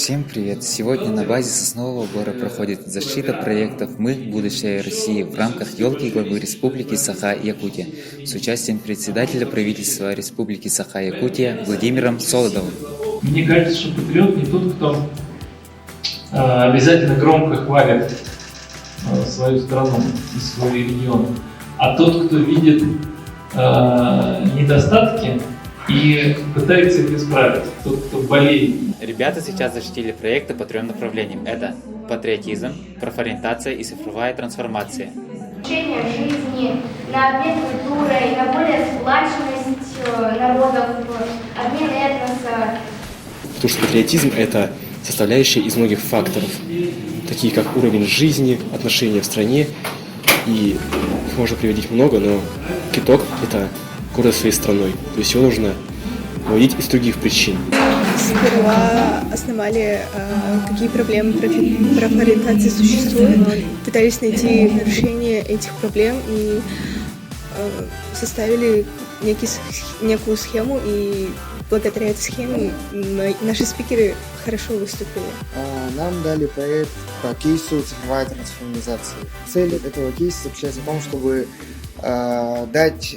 Всем привет! Сегодня на базе Соснового Бора проходит защита проектов «Мы. Будущее России» в рамках елки главы Республики Саха-Якутия с участием председателя правительства Республики Саха-Якутия Владимиром Солодовым. Мне кажется, что патриот не тот, кто обязательно громко хвалит свою страну и свой регион, а тот, кто видит недостатки и пытается их исправить, тот, кто болеет. Ребята сейчас защитили проекты по 3 направлениям. Это патриотизм, профориентация и цифровая трансформация. Улучшение жизни, на обмен культурой, на более сплаченность народов, обмен этноса. Потому что патриотизм – это составляющая из многих факторов, такие как уровень жизни, отношения в стране, и их можно приводить много, но итог – это гордость своей страной. То есть его нужно выводить из других причин. Сперва основали, какие проблемы профориентации существуют, пытались найти решение этих проблем и составили некую схему, и благодаря этой схеме наши спикеры хорошо выступили. Нам дали проект по кейсу цифровая трансформация. Цель этого кейса заключается в том, чтобы дать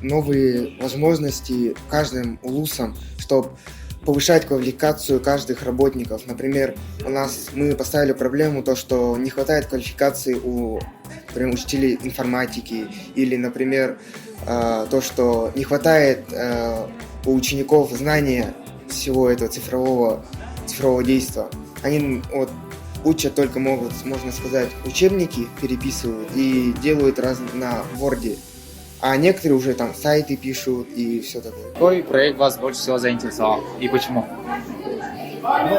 новые возможности каждым улусам, чтобы повышать квалификацию каждых работников. Например, мы поставили проблему, то, что не хватает квалификации у учителей информатики, или, например, то, что не хватает у учеников знания всего этого цифрового действия. Они учат только можно сказать, учебники переписывают и делают на Word. А некоторые уже там сайты пишут и все такое. Какой проект вас больше всего заинтересовал и почему?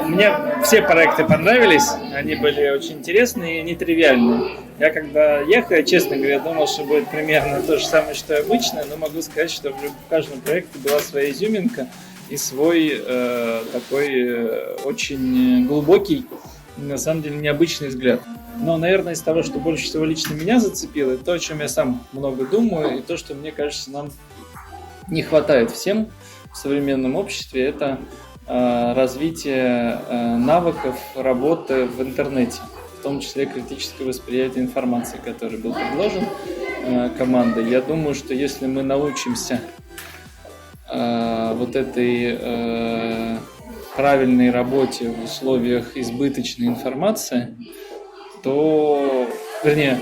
Мне все проекты понравились, они были очень интересные и нетривиальные. Я когда ехал, я, честно говоря, думал, что будет примерно то же самое, что и обычно, но могу сказать, что в каждом проекте была своя изюминка и свой такой очень глубокий, на самом деле необычный взгляд. Но, наверное, из того, что больше всего лично меня зацепило, это то, о чем я сам много думаю, и то, что, мне кажется, нам не хватает всем в современном обществе, это развитие навыков работы в интернете, в том числе критическое восприятие информации, который был предложен командой. Я думаю, что если мы научимся вот этой правильной работе в условиях избыточной информации, то, вернее,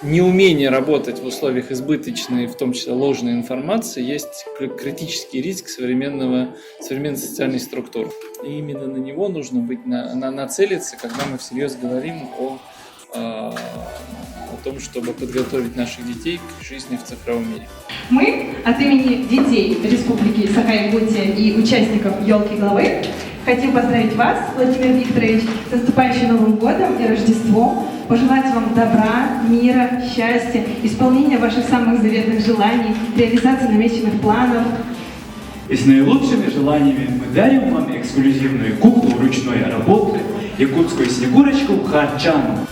неумение работать в условиях избыточной, в том числе ложной информации, есть критический риск современной социальной структуры. И именно на него нужно быть нацелиться, когда мы всерьез говорим о том, чтобы подготовить наших детей к жизни в цифровом мире. Мы от имени детей Республики Саха-Якутия и участников «Елки главы» хотим поздравить вас, Владимир Викторович, с наступающим Новым годом и Рождеством, пожелать вам добра, мира, счастья, исполнения ваших самых заветных желаний, реализации намеченных планов. И с наилучшими желаниями мы дарим вам эксклюзивную куклу ручной работы, якутскую снегурочку Харчану.